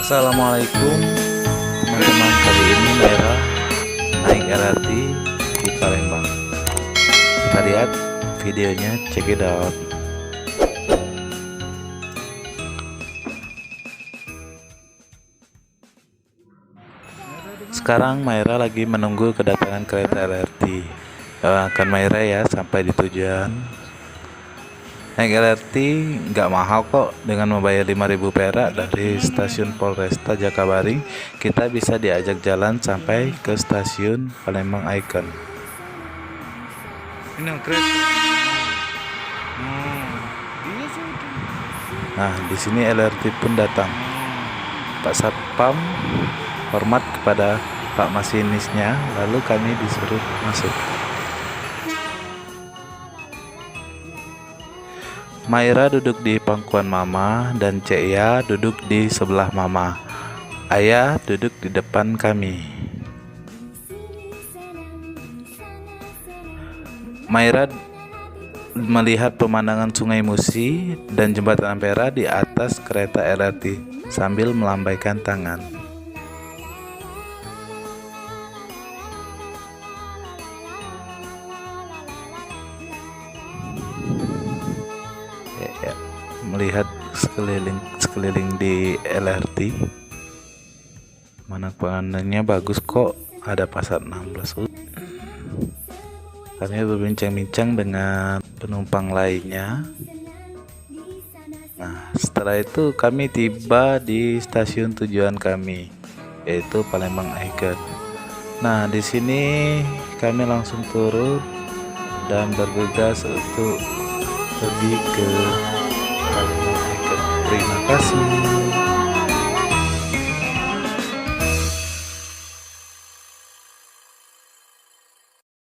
Assalamualaikum teman-teman, kali ini Mera naik LRT di Palembang. Kita lihat videonya, check it out. Sekarang Maira lagi menunggu kedatangan kereta LRT. Akan Maira ya sampai di tujuan. Naik LRT nggak mahal kok, dengan membayar 5.000 perak dari stasiun Polresta Jakabaring kita bisa diajak jalan sampai ke stasiun Palembang Icon. Ini kereta. Nah, di sini LRT pun datang. Pak Satpam hormat kepada Pak masinisnya, lalu kami disuruh masuk. Maira duduk di pangkuan Mama dan Ceya duduk di sebelah Mama. Ayah duduk di depan kami. Maira melihat pemandangan Sungai Musi dan jembatan Ampera di atas kereta LRT sambil melambaikan tangan. Melihat sekeliling di LRT, mana pemandangannya bagus kok, ada pasar 16. Kami berbincang-bincang dengan penumpang lainnya. Nah, setelah itu kami tiba di stasiun tujuan kami, yaitu Palembang Icon. Nah, di sini kami langsung turun dan bergegas untuk pergi ke Palembang Icon. Terima kasih.